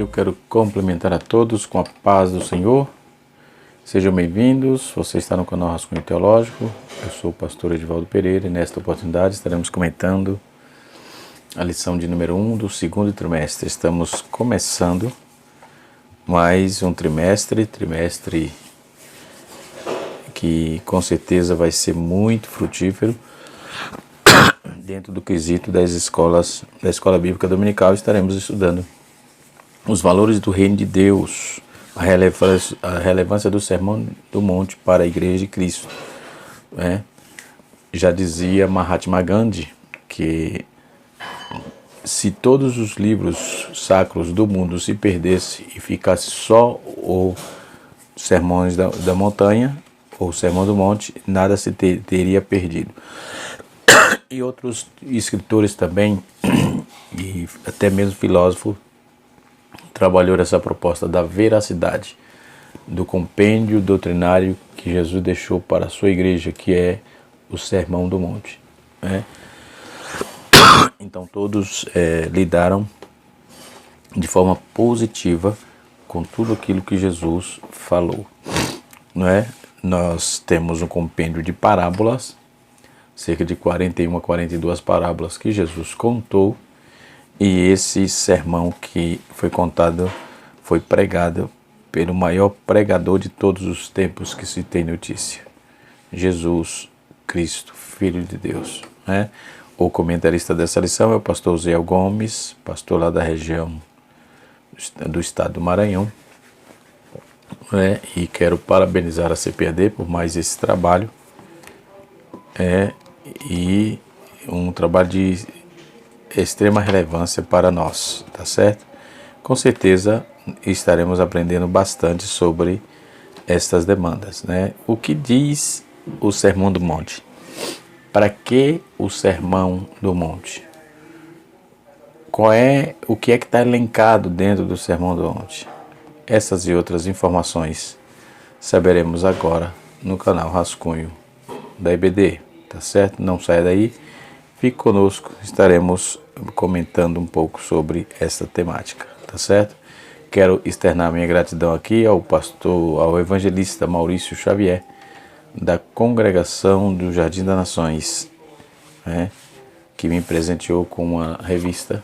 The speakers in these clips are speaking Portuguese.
eu quero cumprimentar a todos com a paz do Senhor. Sejam bem-vindos, você está no canal Rascunho Teológico. Eu sou o pastor Edivaldo Pereira e nesta oportunidade estaremos comentando a lição de número 1 do segundo trimestre. Estamos começando mais um trimestre que com certeza vai ser muito frutífero. Dentro do quesito da Escola Bíblica Dominical, estaremos estudando os valores do Reino de Deus, a relevância do Sermão do Monte para a Igreja de Cristo. Já dizia Mahatma Gandhi que se todos os livros sacros do mundo se perdessem e ficasse só os Sermões da Montanha, ou Sermão do Monte, nada se teria perdido. E outros escritores também, e até mesmo filósofo, trabalhou essa proposta da veracidade do compêndio doutrinário que Jesus deixou para a sua igreja, que é o Sermão do Monte. Então todos lidaram de forma positiva com tudo aquilo que Jesus falou. Nós temos um compêndio de parábolas, cerca de 41 a 42 parábolas que Jesus contou, e esse sermão que foi contado foi pregado pelo maior pregador de todos os tempos que se tem notícia, Jesus Cristo, Filho de Deus. O comentarista dessa lição é o pastor Zé Gomes, pastor lá da região do estado do Maranhão. E quero parabenizar a CPAD por mais esse trabalho. E um trabalho de extrema relevância para nós, tá certo? Com certeza estaremos aprendendo bastante sobre estas demandas, O que diz o Sermão do Monte? Para que o Sermão do Monte? O que é que está elencado dentro do Sermão do Monte? Essas e outras informações saberemos agora no canal Rascunho da IBD, tá certo? Não saia daí, fique conosco, estaremos comentando um pouco sobre essa temática, tá certo? Quero externar minha gratidão aqui ao evangelista Maurício Xavier, da Congregação do Jardim das Nações, que me presenteou com uma revista,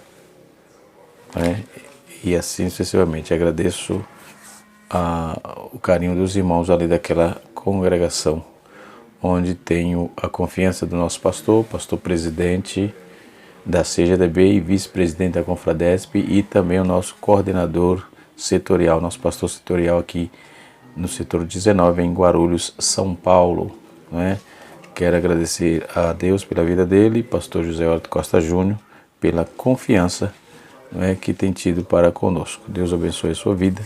e assim sucessivamente. Agradeço o carinho dos irmãos ali daquela congregação, onde tenho a confiança do nosso pastor presidente da CGDB e vice-presidente da Confradesp, e também o nosso coordenador setorial, nosso pastor setorial aqui no setor 19 em Guarulhos, São Paulo. Quero agradecer a Deus pela vida dele, pastor José Horto Costa Júnior, pela confiança que tem tido para conosco. Deus abençoe a sua vida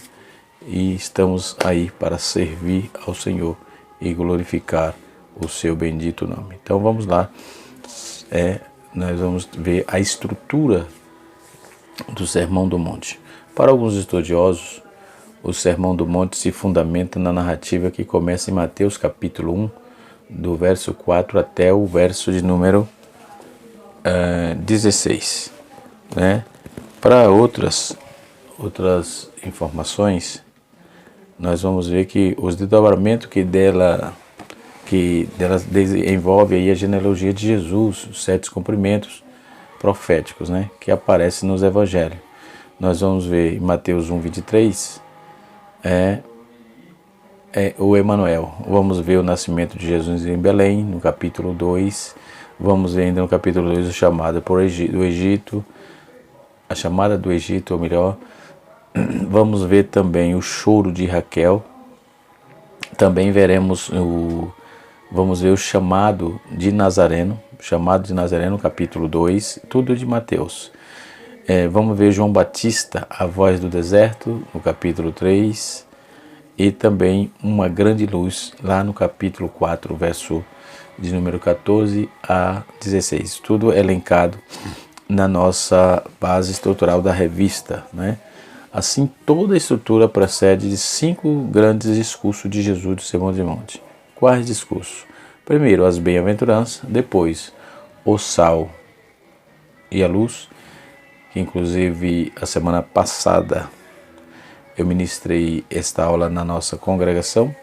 e estamos aí para servir ao Senhor e glorificar o seu bendito nome. Então vamos lá, nós vamos ver a estrutura do Sermão do Monte. Para alguns estudiosos, o Sermão do Monte se fundamenta na narrativa que começa em Mateus capítulo 1, do verso 4 até o verso de número 16. Para outras informações, nós vamos ver que os desdobramentos que delas envolve aí a genealogia de Jesus, os 7 cumprimentos proféticos, que aparecem nos evangelhos. Nós vamos ver em Mateus 1, 23, o Emanuel. Vamos ver o nascimento de Jesus em Belém, no capítulo 2. Vamos ver ainda no capítulo 2 a chamada do Egito, a chamada do Egito, ou melhor. Vamos ver também o choro de Raquel. Também vamos ver o chamado de Nazareno, capítulo 2, tudo de Mateus. Vamos ver João Batista, a voz do deserto, no capítulo 3, e também uma grande luz, lá no capítulo 4, verso de número 14 a 16. Tudo elencado na nossa base estrutural da revista, Assim, toda a estrutura procede de 5 grandes discursos de Jesus do Sermão do Monte. Quais discursos? Primeiro, as bem-aventuranças, depois, o sal e a luz, que inclusive a semana passada eu ministrei esta aula na nossa congregação,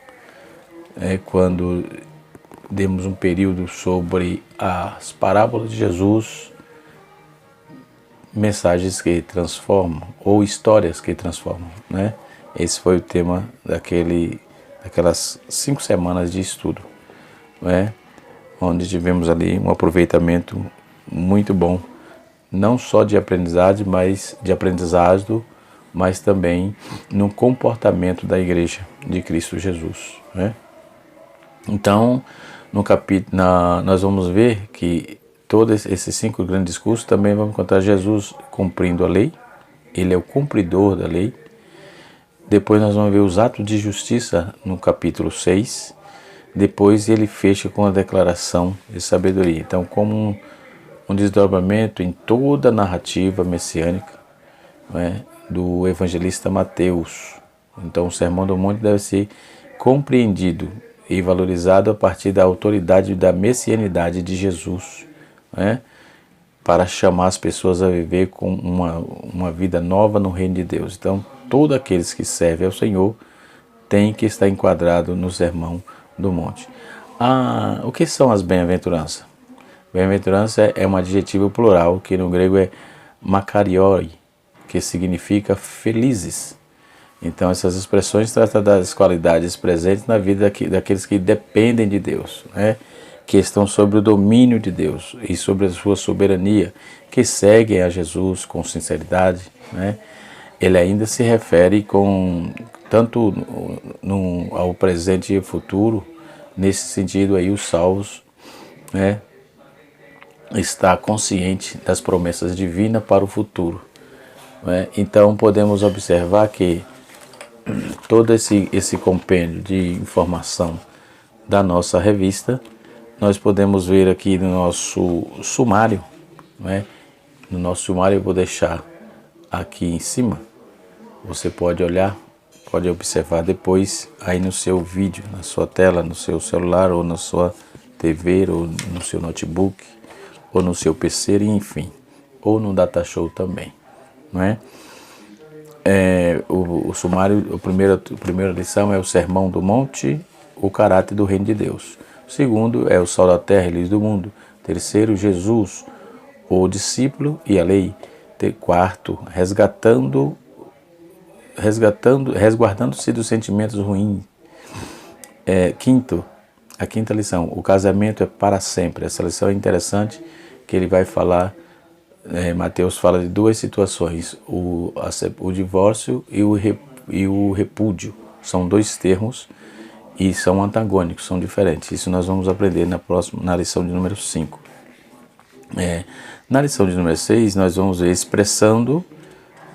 quando demos um período sobre as parábolas de Jesus, mensagens que transformam, ou histórias que transformam, né? Esse foi o tema daquelas 5 semanas de estudo, né? Onde tivemos ali um aproveitamento muito bom, não só de aprendizagem, mas também no comportamento da igreja de Cristo Jesus, né? Então, no capítulo, nós vamos ver que todos esses 5 grandes discursos também vamos encontrar Jesus cumprindo a lei, ele é o cumpridor da lei. Depois nós vamos ver os atos de justiça no capítulo 6. Depois ele fecha com a declaração de sabedoria. Então, como um desdobramento em toda a narrativa messiânica, né, do evangelista Mateus. Então, o Sermão do Monte deve ser compreendido e valorizado a partir da autoridade da messianidade de Jesus, né, para chamar as pessoas a viver com uma vida nova no reino de Deus. Então, todos aqueles que servem ao Senhor têm que estar enquadrado no Sermão do Monte. O que são as bem-aventuranças? Bem-aventurança é um adjetivo plural, que no grego é makarioi, que significa felizes. Então, essas expressões tratam das qualidades presentes na vida daqueles que dependem de Deus, né? Que estão sob o domínio de Deus e sobre a sua soberania, que seguem a Jesus com sinceridade, né? Ele ainda se refere tanto ao presente e futuro, nesse sentido aí os salvos, né, está consciente das promessas divinas para o futuro, né? Então podemos observar que todo esse compêndio de informação da nossa revista, nós podemos ver aqui no nosso sumário, né? No nosso sumário eu vou deixar aqui em cima, você pode olhar, pode observar depois aí no seu vídeo, na sua tela, no seu celular ou na sua TV ou no seu notebook ou no seu PC, enfim, ou no Datashow também, não é? O sumário, a primeira lição é o Sermão do Monte, o caráter do reino de Deus. O segundo é o Sal da terra e luz do mundo. Terceiro, Jesus, o discípulo e a lei. Quarto, resguardando-se dos sentimentos ruins. Quinto, a quinta lição, o casamento é para sempre. Essa lição é interessante, que ele vai falar, Mateus fala de 2 situações, o divórcio e o repúdio. São 2 termos e são antagônicos, são diferentes. Isso nós vamos aprender na lição de número 5. Na lição de número 6, nós vamos ver expressando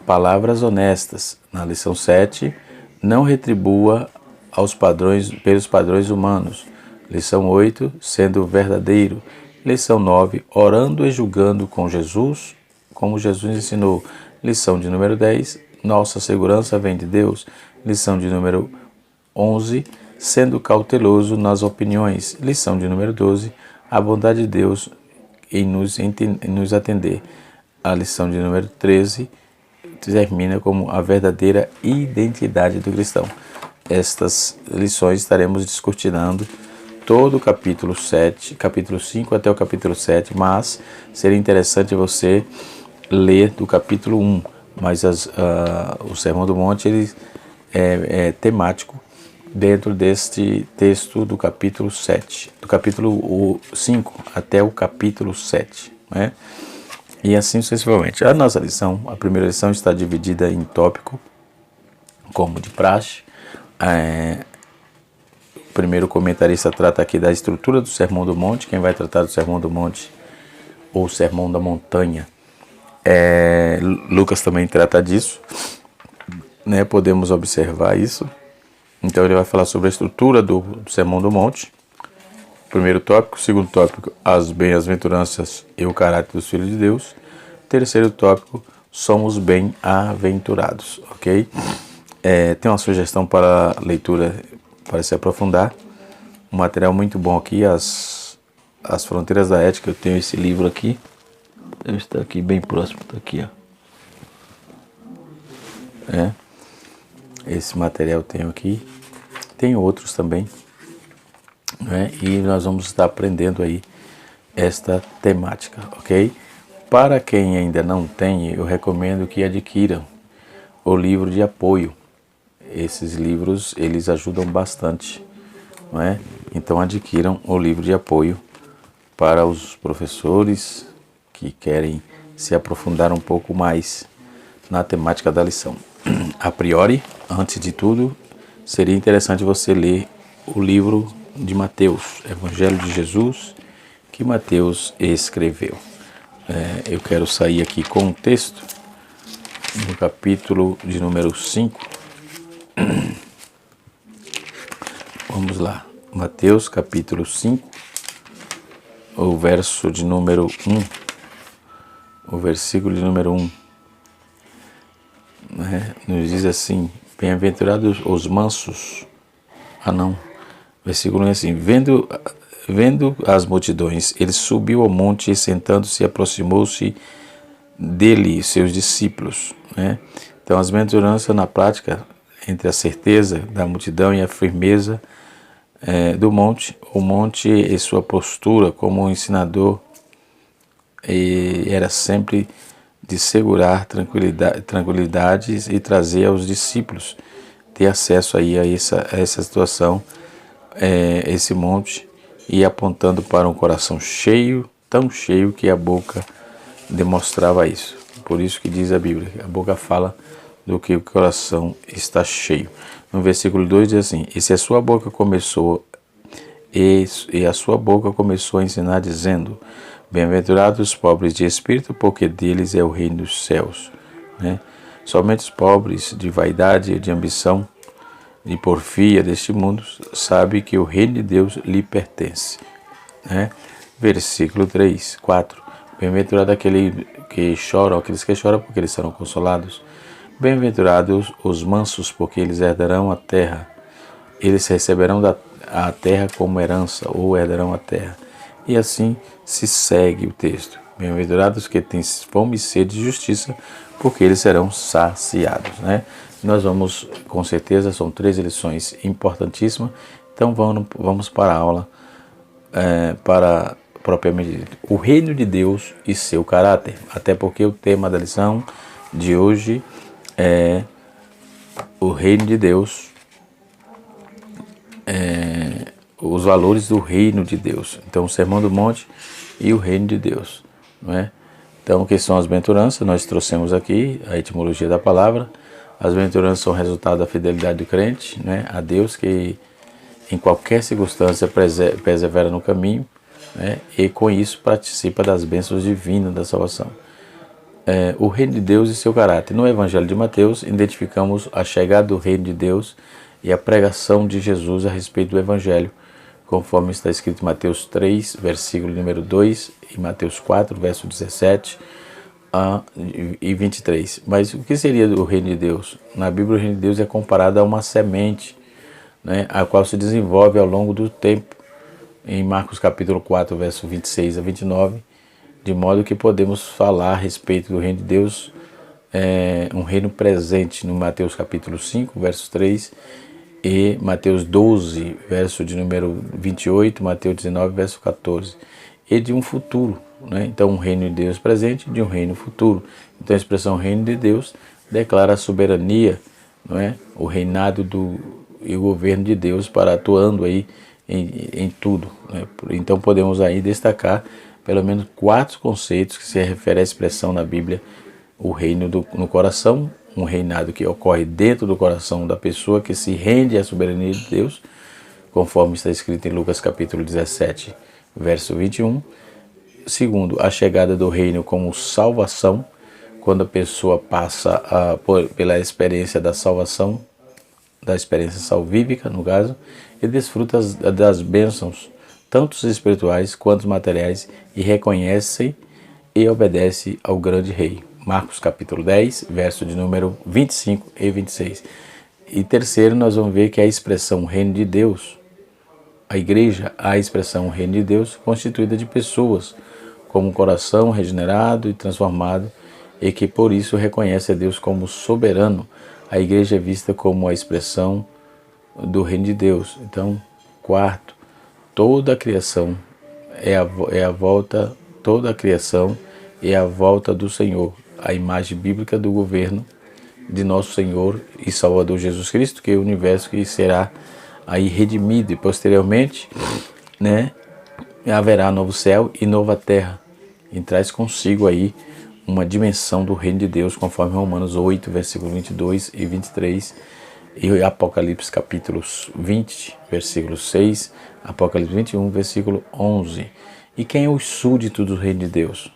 palavras honestas. Na lição 7, não retribua pelos padrões humanos. Lição 8, sendo verdadeiro. Lição 9, orando e julgando com Jesus, como Jesus ensinou. Lição de número 10, nossa segurança vem de Deus. Lição de número 11, sendo cauteloso nas opiniões. Lição de número 12, a bondade de Deus em nos atender. A lição de número 13 termina como a verdadeira identidade do cristão. Estas lições estaremos discutindo todo o capítulo 5 até o capítulo 7, mas seria interessante você ler do capítulo 1, mas o Sermão do Monte ele é temático dentro deste texto do capítulo 7, do capítulo 5 até o capítulo 7, né? E assim sucessivamente. A nossa lição, a primeira lição está dividida em tópico, como de praxe. O primeiro comentarista trata aqui da estrutura do Sermão do Monte. Quem vai tratar do Sermão do Monte ou Sermão da Montanha, Lucas também trata disso, né? Podemos observar isso. Então ele vai falar sobre a estrutura do Sermão do Monte. Primeiro tópico. Segundo tópico, as bem-aventuranças e o caráter dos filhos de Deus. Terceiro tópico, somos bem-aventurados, ok? Tem uma sugestão para leitura, para se aprofundar. Um material muito bom aqui, As Fronteiras da Ética. Eu tenho esse livro aqui. Deve estar aqui bem próximo, está aqui, ó. Esse material eu tenho aqui, tem outros também, né? E nós vamos estar aprendendo aí esta temática, ok? Para quem ainda não tem, eu recomendo que adquiram o livro de apoio. Esses livros, eles ajudam bastante, não é? Então adquiram o livro de apoio para os professores que querem se aprofundar um pouco mais na temática da lição. A priori, antes de tudo, seria interessante você ler o livro de Mateus, Evangelho de Jesus, que Mateus escreveu. Eu quero sair aqui com um texto no capítulo de número 5. Vamos lá, Mateus capítulo 5, o verso de número 1, o versículo de número 1, né, nos diz assim: bem-aventurados os mansos. Versículo 1 é assim: vendo as multidões, ele subiu ao monte e sentando-se aproximou-se dele seus discípulos, né? Então as bem-aventuranças na prática, entre a certeza da multidão e a firmeza do monte, o monte e sua postura como ensinador era sempre de segurar tranquilidades e trazer aos discípulos ter acesso aí a essa situação, esse monte, e apontando para um coração cheio, tão cheio que a boca demonstrava isso. Por isso que diz a Bíblia, a boca fala do que o coração está cheio. No versículo 2 diz assim: e se a sua boca começou a ensinar dizendo: bem-aventurados os pobres de espírito, porque deles é o reino dos céus, né? Somente os pobres de vaidade, de ambição, de porfia deste mundo sabe que o reino de Deus lhe pertence, né? Versículo 3, 4. Bem-aventurado aqueles que choram, porque eles serão consolados. Bem-aventurados os mansos, porque eles herdarão a terra. Eles receberão a terra como herança, ou herdarão a terra. E assim se segue o texto. Bem-aventurados que têm fome e sede de justiça, porque eles serão saciados, né? Nós vamos, com certeza, são 3 lições importantíssimas. Então vamos para a aula, para propriamente dito, o reino de Deus e seu caráter. Até porque o tema da lição de hoje é o reino de Deus, os valores do reino de Deus. Então, o Sermão do Monte e o reino de Deus, não é? Então, o que são as bem-aventuranças? Nós trouxemos aqui a etimologia da palavra. As bem-aventuranças são resultado da fidelidade do crente, né, a Deus, que em qualquer circunstância persevera no caminho, né, e com isso participa das bênçãos divinas da salvação. O reino de Deus e seu caráter. No Evangelho de Mateus, identificamos a chegada do reino de Deus e a pregação de Jesus a respeito do Evangelho, conforme está escrito em Mateus 3, versículo número 2, e Mateus 4, verso 17 e 23. Mas o que seria o reino de Deus? Na Bíblia, o reino de Deus é comparado a uma semente, né, a qual se desenvolve ao longo do tempo, em Marcos capítulo 4, verso 26 a 29, de modo que podemos falar a respeito do reino de Deus, um reino presente no Mateus capítulo 5, verso 3, e Mateus 12, verso de número 28, Mateus 19, verso 14, e de um futuro, né? Então, um reino de Deus presente e de um reino futuro. Então, a expressão reino de Deus declara a soberania, não é? O reinado e o governo de Deus para atuando aí em tudo, né? Então, podemos aí destacar pelo menos 4 conceitos que se referem à expressão na Bíblia: o reino no coração, um reinado que ocorre dentro do coração da pessoa que se rende à soberania de Deus, conforme está escrito em Lucas capítulo 17, verso 21. Segundo, a chegada do reino como salvação, quando a pessoa passa pela experiência da salvação, da experiência salvífica, no caso, e desfruta das bênçãos, tanto espirituais quanto materiais, e reconhece e obedece ao grande rei. Marcos capítulo 10, verso de número 25 e 26. E terceiro, nós vamos ver que a expressão reino de Deus, a igreja, a expressão reino de Deus, constituída de pessoas com um coração regenerado e transformado, e que por isso reconhece a Deus como soberano, a igreja é vista como a expressão do reino de Deus. Então, quarto, toda a criação é a volta, toda a criação é a volta do Senhor, a imagem bíblica do governo de nosso Senhor e Salvador Jesus Cristo, que é o universo que será aí redimido, e posteriormente, né, haverá novo céu e nova terra, e traz consigo aí uma dimensão do reino de Deus, conforme Romanos 8, versículos 22 e 23, e Apocalipse capítulos 20, versículo 6, Apocalipse 21, versículo 11. E quem é o súdito do reino de Deus?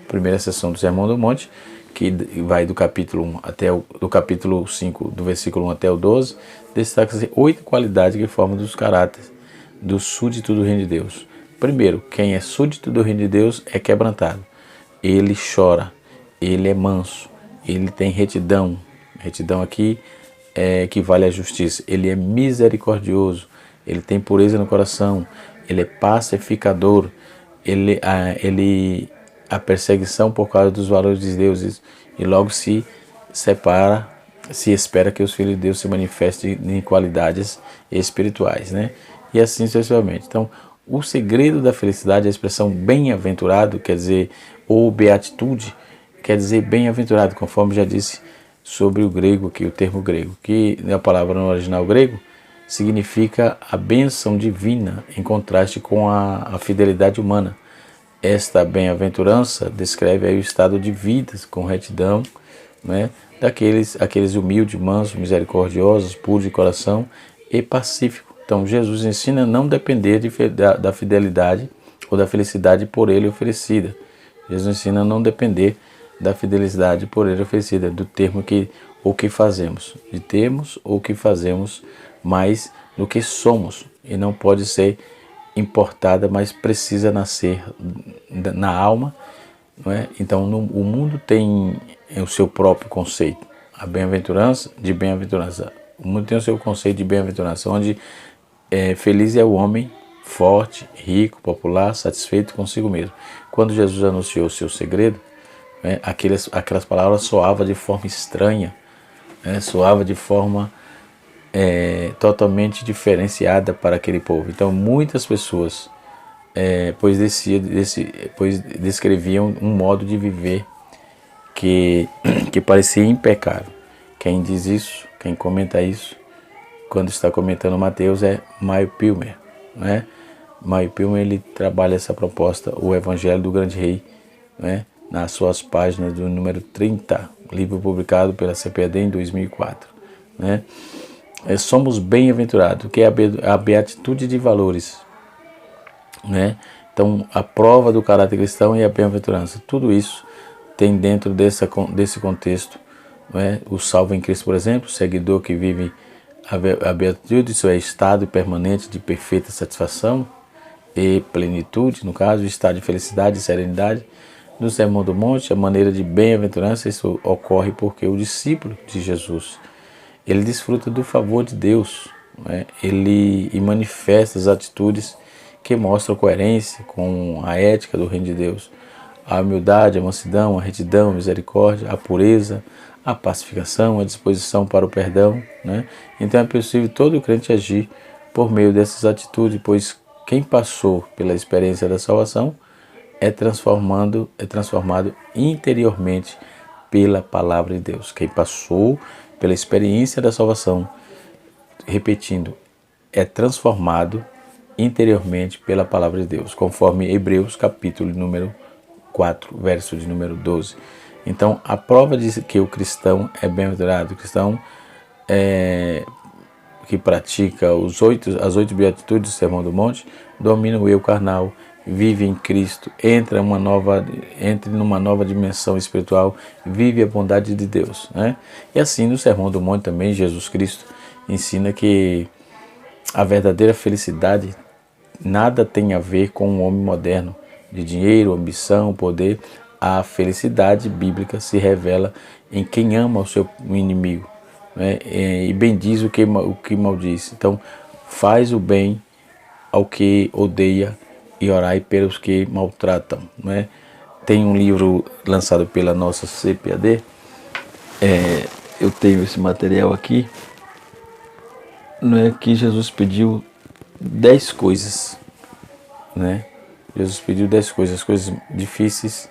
Primeira sessão do Sermão do Monte, que vai do capítulo 1 até do capítulo 5, do versículo 1 até o 12, destaca-se 8 qualidades que formam dos caráteres do súdito do reino de Deus. Primeiro, quem é súdito do reino de Deus é quebrantado. Ele chora, ele é manso, ele tem retidão. Retidão aqui equivale à justiça. Ele é misericordioso, ele tem pureza no coração, ele é pacificador, a perseguição por causa dos valores de Deus, e logo se separa, se espera que os filhos de Deus se manifestem em qualidades espirituais, né? E assim sucessivamente. Então, o segredo da felicidade, a expressão bem-aventurado, quer dizer, ou beatitude, quer dizer bem-aventurado, conforme já disse sobre o grego aqui, o termo grego, que a palavra no original grego significa a bênção divina, em contraste com a fidelidade humana. Esta bem-aventurança descreve aí o estado de vida com retidão, né, aqueles humildes, mansos, misericordiosos, puros de coração e pacíficos. Então, Jesus ensina a não depender da fidelidade ou da felicidade por ele oferecida. Jesus ensina a não depender da fidelidade por ele oferecida, do termo que o que fazemos, de termos ou que fazemos, mais do que somos, e não pode ser importada, mas precisa nascer na alma, não é? Então, o mundo tem o seu próprio conceito, a bem-aventurança, de bem-aventurança. O mundo tem o seu conceito de bem-aventurança, onde feliz é o homem forte, rico, popular, satisfeito consigo mesmo. Quando Jesus anunciou o seu segredo, aquelas palavras soavam de forma estranha, soava de forma totalmente diferenciada para aquele povo. Então, muitas pessoas pois descreviam um modo de viver que parecia impecável. Quem diz isso, quem comenta isso, quando está comentando Mateus, é Maio Pilmer, né? Maio Pilmer, ele trabalha essa proposta, o Evangelho do Grande Rei, né, nas suas páginas do número 30, livro publicado pela CPAD em 2004, né? Somos bem-aventurados, que é a beatitude de valores, né? Então, a prova do caráter cristão e a bem-aventurança, tudo isso tem dentro desse contexto, né? O salvo em Cristo, por exemplo, o seguidor que vive a beatitude, isso é estado permanente de perfeita satisfação e plenitude, no caso, estado de felicidade e serenidade. No Sermão do Monte, a maneira de bem-aventurança, isso ocorre porque o discípulo de Jesus, ele desfruta do favor de Deus, né? Ele manifesta as atitudes que mostram coerência com a ética do reino de Deus, a humildade, a mansidão, a retidão, a misericórdia, a pureza, a pacificação, a disposição para o perdão, né? Então é possível todo crente agir por meio dessas atitudes, pois quem passou pela experiência da salvação é transformado interiormente pela palavra de Deus. Quem passou pela experiência da salvação, repetindo, é transformado interiormente pela palavra de Deus, conforme Hebreus capítulo número 4, verso de número 12. Então, a prova de que o cristão é bem-aventurado, o cristão que pratica as 8 beatitudes do Sermão do Monte, domina o eu carnal, vive em Cristo, entra numa nova dimensão espiritual, vive a bondade de Deus, né? E assim, no Sermão do Monte também, Jesus Cristo ensina que a verdadeira felicidade nada tem a ver com o homem moderno, de dinheiro, ambição, poder. A felicidade bíblica se revela em quem ama o seu inimigo, né? E bendiz o que maldiz. Então, faz o bem ao que odeia e orai pelos que maltratam, né? Tem um livro lançado pela nossa CPAD, eu tenho esse material aqui, não é que Jesus pediu 10 coisas, né? Jesus pediu 10 coisas, coisas difíceis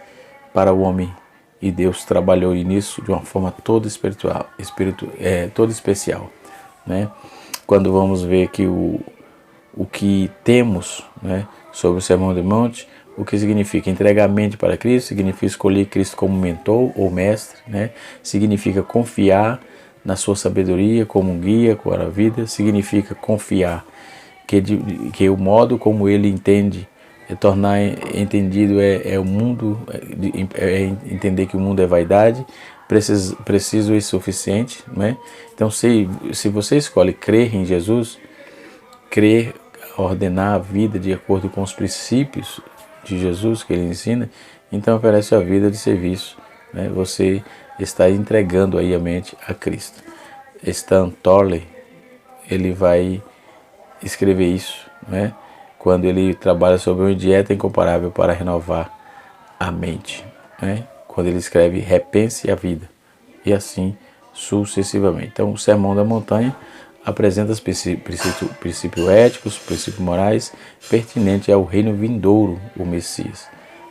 para o homem, e Deus trabalhou nisso de uma forma toda espiritual, toda especial, né? Quando vamos ver que o que temos, né, sobre o Sermão do Monte, o que significa entregar a mente para Cristo, significa escolher Cristo como mentor ou mestre, né? Significa confiar na sua sabedoria como um guia para a vida, significa confiar que o modo como ele entende, tornar entendido o mundo, entender que o mundo é vaidade, preciso e suficiente, né? Então, se você escolhe crer em Jesus, crer, ordenar a vida de acordo com os princípios de Jesus que ele ensina, então oferece a vida de serviço, né? Você está entregando aí a mente a Cristo. Stan Torley, ele vai escrever isso, né? Quando ele trabalha sobre uma dieta incomparável para renovar a mente, né? Quando ele escreve Repense a Vida, e assim sucessivamente. Então, o Sermão da Montanha apresenta os princípios éticos, princípios morais pertinentes ao reino vindouro, o Messias,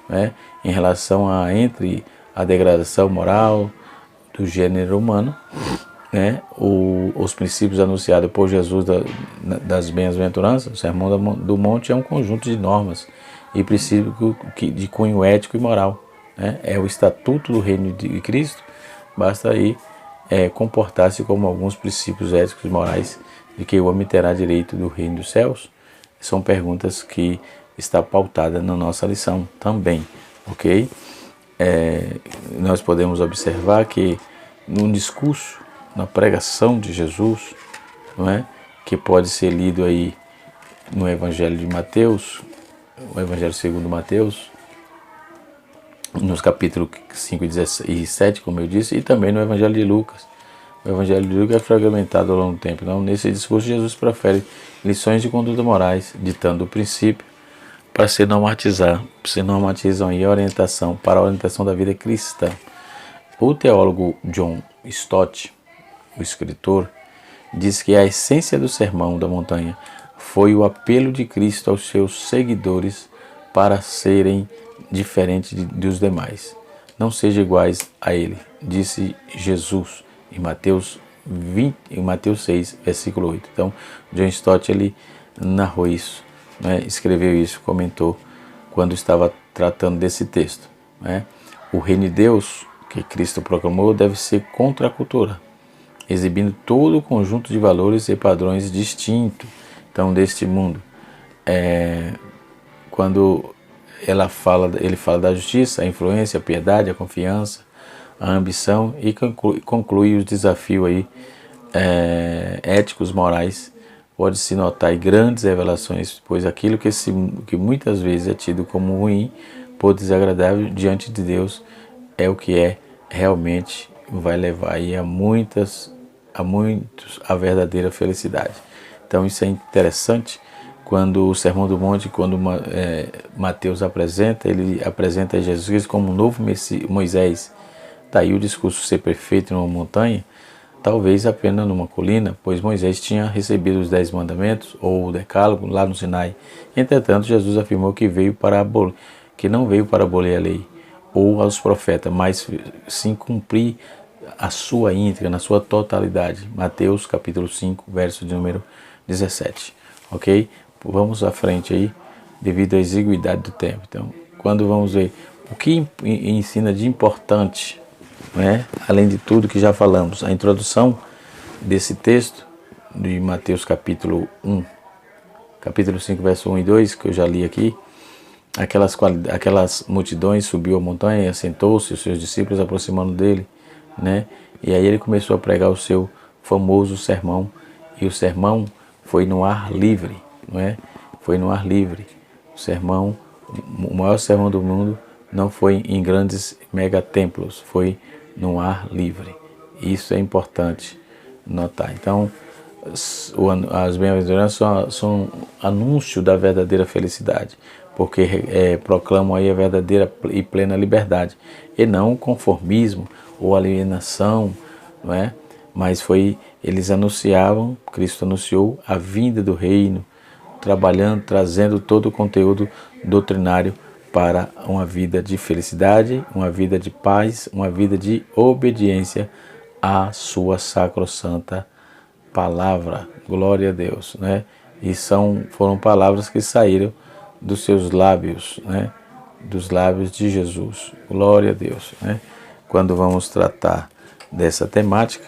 né? Em relação entre a degradação moral do gênero humano, né? Os princípios anunciados por Jesus das bem-aventuranças, o Sermão do Monte é um conjunto de normas e princípios de cunho ético e moral, né? É o estatuto do reino de Cristo. Basta aí comportar-se como alguns princípios éticos e morais de que o homem terá direito do reino dos céus. São perguntas que está pautada na nossa lição também, ok? Nós podemos observar que no discurso, na pregação de Jesus, não é? Que pode ser lido aí no Evangelho de Mateus, o Evangelho segundo Mateus, nos capítulos 5 e 7, como eu disse, e também no Evangelho de Lucas. O Evangelho de Lucas é fragmentado ao longo do tempo. Então, nesse discurso, Jesus profere lições de conduta morais, ditando o princípio para se normatizam aí a orientação para a orientação da vida cristã. O teólogo John Stott, o escritor, diz que a essência do Sermão da Montanha foi o apelo de Cristo aos seus seguidores para serem diferentes dos demais. Não sejam iguais a ele, disse Jesus em Mateus 6, versículo 8. Então, John Stott, ele narrou isso, né? Escreveu isso, comentou quando estava tratando desse texto, né? O reino de Deus que Cristo proclamou deve ser contra a cultura, exibindo todo o conjunto de valores e padrões distintos, então, deste mundo. Quando ele fala da justiça, a influência, a piedade, a confiança, a ambição, e conclui os desafios aí, éticos, morais. Pode-se notar aí grandes revelações, pois aquilo que muitas vezes é tido como ruim, por desagradável diante de Deus, é o que realmente vai levar aí a muitos a verdadeira felicidade. Então, isso é interessante. Quando o Sermão do Monte, quando Mateus apresenta, ele apresenta Jesus Cristo como um novo Moisés. Daí o discurso ser perfeito numa montanha, talvez apenas numa colina, pois Moisés tinha recebido os 10 mandamentos, ou o decálogo, lá no Sinai. Entretanto, Jesus afirmou que não veio para abolir a lei, ou aos profetas, mas sim cumprir a sua íntegra, na sua totalidade. Mateus capítulo 5, verso de número 17. Ok? Vamos à frente aí, devido à exiguidade do tempo. Então, quando vamos ver o que ensina de importante, né? Além de tudo que já falamos, a introdução desse texto de Mateus capítulo 5, verso 1 e 2, que eu já li aqui. Aquelas multidões subiu a montanha e assentou-se, os seus discípulos aproximando dele, né? E aí ele começou a pregar o seu famoso sermão, e o sermão foi no ar livre, não é? Foi no ar livre. O maior sermão do mundo não foi em grandes megatemplos, foi no ar livre. Isso é importante notar. Então, as bem-aventuranças são anúncio da verdadeira felicidade, porque proclamam aí a verdadeira e plena liberdade, e não o conformismo ou alienação, não é? mas eles anunciavam, Cristo anunciou a vinda do reino, trabalhando, trazendo todo o conteúdo doutrinário para uma vida de felicidade, uma vida de paz, uma vida de obediência à sua sacrossanta palavra. Glória a Deus, né? E foram palavras que saíram dos seus lábios, né? Dos lábios de Jesus. Glória a Deus, né? Quando vamos tratar dessa temática,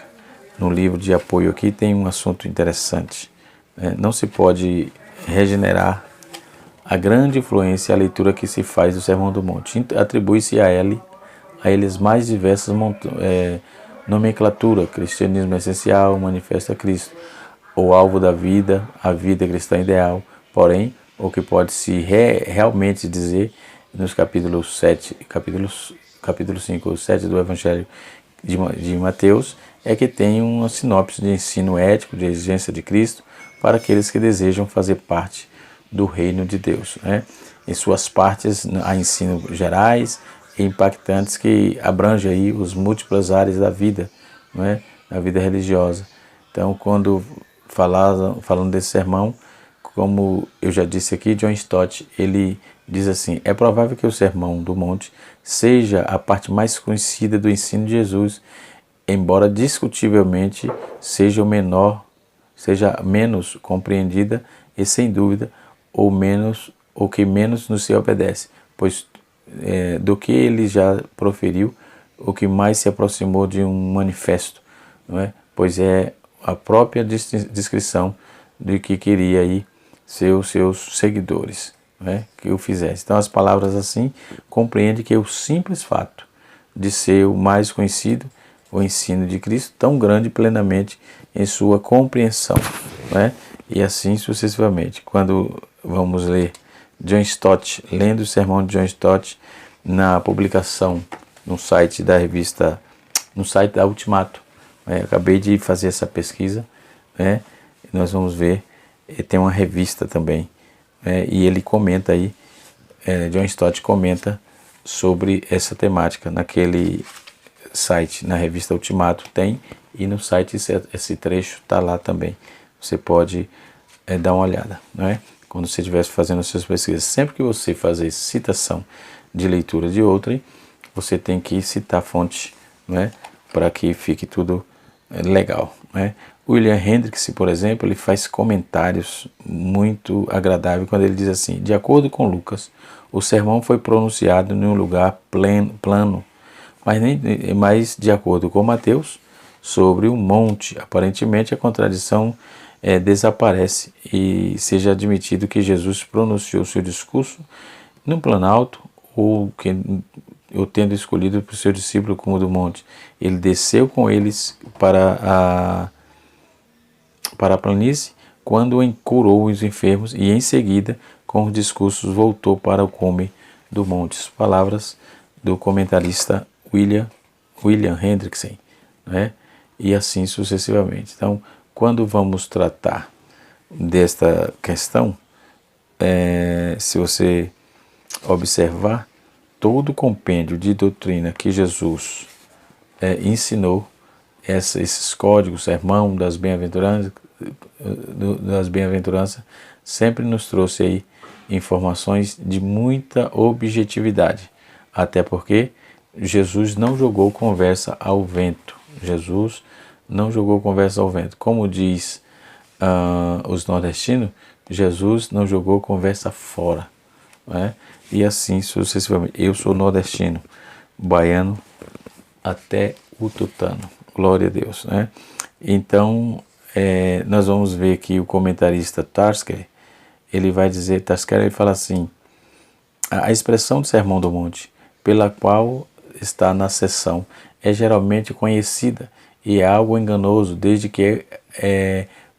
no livro de apoio aqui tem um assunto interessante, né? Não se pode regenerar a grande influência e a leitura que se faz do Sermão do Monte. Atribui-se a eles mais diversas nomenclatura: cristianismo essencial, manifesto a Cristo, o alvo da vida, a vida cristã ideal. Porém, o que pode-se realmente dizer nos capítulos 5 ou 7 do Evangelho de Mateus é que tem uma sinopse de ensino ético, de exigência de Cristo para aqueles que desejam fazer parte do reino de Deus, né? Em suas partes há ensinos gerais e impactantes que abrangem aí as múltiplas áreas da vida, né? Da vida religiosa. Então, quando falando desse sermão, como eu já disse aqui, John Stott, ele diz assim: é provável que o Sermão do Monte seja a parte mais conhecida do ensino de Jesus, embora discutivelmente seja menos compreendida e, sem dúvida, ou que menos nos se obedece, pois do que ele já proferiu, o que mais se aproximou de um manifesto, não é? Pois é a própria descrição de que queria aí ser os seus seguidores, né, que o fizesse. Então, as palavras assim compreende que o simples fato de ser o mais conhecido, o ensino de Cristo, tão grande plenamente em sua compreensão, né, e assim sucessivamente. Quando vamos ler John Stott, lendo o sermão de John Stott na publicação no site da revista, no site da Ultimato, acabei de fazer essa pesquisa, né, nós vamos ver, tem uma revista também, e ele comenta aí, John Stott comenta sobre essa temática naquele site, na revista Ultimato tem, e no site esse trecho está lá também. Você pode dar uma olhada, não é? Quando você estiver fazendo as suas pesquisas. Sempre que você fazer citação de leitura de outrem, você tem que citar a fonte, não é? Para que fique tudo legal, não é? William Hendricks, por exemplo, ele faz comentários muito agradáveis quando ele diz assim: de acordo com Lucas, o sermão foi pronunciado em um lugar plano, mas de acordo com Mateus, sobre um monte. Aparentemente a contradição desaparece e seja admitido que Jesus pronunciou seu discurso num planalto, ou tendo escolhido para o seu discípulo como do monte, ele desceu com eles para a planície, quando curou os enfermos, e em seguida, com os discursos, voltou para o cume do monte. Palavras do comentarista William Hendrickson, né? E assim sucessivamente. Então, quando vamos tratar desta questão, se você observar todo o compêndio de doutrina que Jesus ensinou, esses códigos, sermão das bem-aventuranças, sempre nos trouxe aí informações de muita objetividade, até porque Jesus não jogou conversa ao vento. Jesus não jogou conversa ao vento. Como diz os nordestinos, Jesus não jogou conversa fora, né? E assim sucessivamente. Eu sou nordestino, baiano até o tutano. Glória a Deus, né? Então, nós vamos ver que o comentarista Tasker, ele fala assim: a expressão do Sermão do Monte, pela qual está na seção, é geralmente conhecida e é algo enganoso, desde que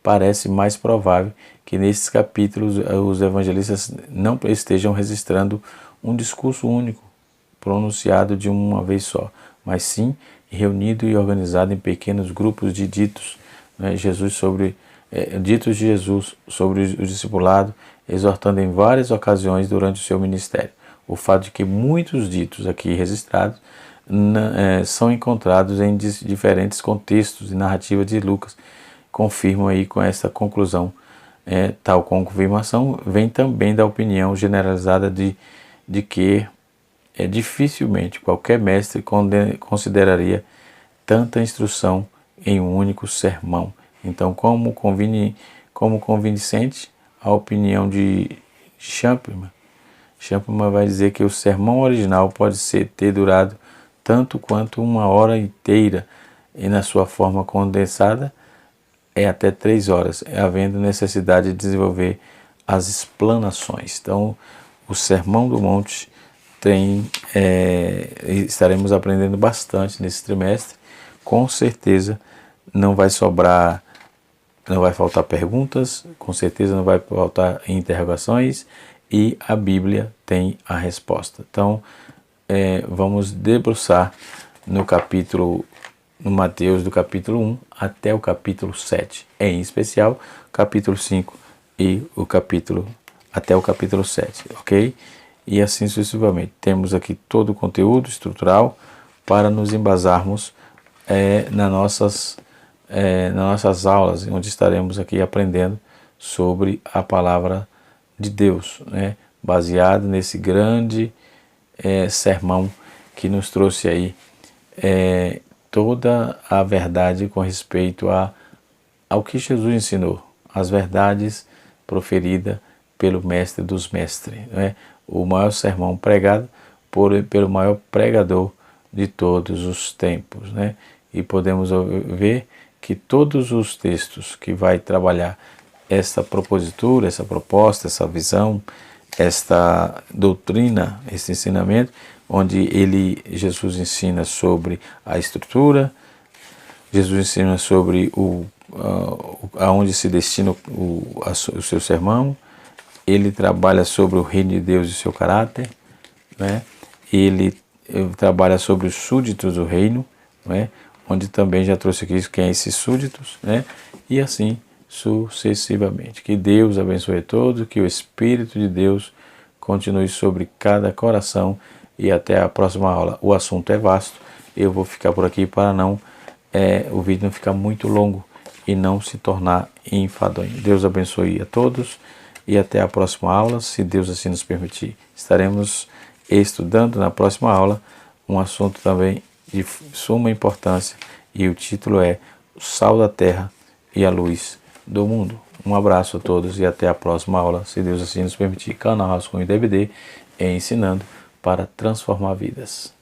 parece mais provável que nesses capítulos os evangelistas não estejam registrando um discurso único, pronunciado de uma vez só, mas sim reunido e organizado em pequenos grupos de ditos, né, ditos de Jesus sobre o discipulado, exortando em várias ocasiões durante o seu ministério. O fato de que muitos ditos aqui registrados são encontrados em diferentes contextos e narrativa de Lucas. Confirmam aí com essa conclusão. Tal confirmação vem também da opinião generalizada de que dificilmente qualquer mestre consideraria tanta instrução em um único sermão. Então, como convincente, a opinião de Champman vai dizer que o sermão original pode ter durado tanto quanto 1 hora inteira, e na sua forma condensada até 3 horas, havendo necessidade de desenvolver as explanações. Então, o Sermão do Monte estaremos aprendendo bastante nesse trimestre. Com certeza não vai faltar perguntas, com certeza não vai faltar interrogações, e a Bíblia tem a resposta. Então, vamos debruçar no Mateus, do capítulo 1 até o capítulo 7, em especial capítulo 5 e até o capítulo 7, ok? E assim sucessivamente. Temos aqui todo o conteúdo estrutural para nos embasarmos nas nossas aulas, onde estaremos aqui aprendendo sobre a palavra de Deus, né? Baseado nesse grande sermão que nos trouxe aí toda a verdade com respeito ao que Jesus ensinou, as verdades proferidas pelo mestre dos mestres, né? O maior sermão pregado pelo maior pregador de todos os tempos, né? E podemos ver que todos os textos que vai trabalhar essa propositura, essa proposta, essa visão, esta doutrina, esse ensinamento, onde Jesus ensina sobre a estrutura, Jesus ensina sobre aonde se destina o seu sermão, ele trabalha sobre o reino de Deus e seu caráter, né? Ele trabalha sobre os súditos do reino, né? Onde também já trouxe aqui quem é esses súditos, né? E assim sucessivamente. Que Deus abençoe a todos, que o Espírito de Deus continue sobre cada coração, e até a próxima aula. O assunto é vasto, eu vou ficar por aqui para o vídeo não ficar muito longo e não se tornar enfadonho. Deus abençoe a todos e até a próxima aula, se Deus assim nos permitir. Estaremos estudando na próxima aula um assunto também de suma importância, e o título é O Sal da Terra e a Luz do Mundo. Um abraço a todos e até a próxima aula, se Deus assim nos permitir. Canal Rascunho DVD, ensinando para transformar vidas.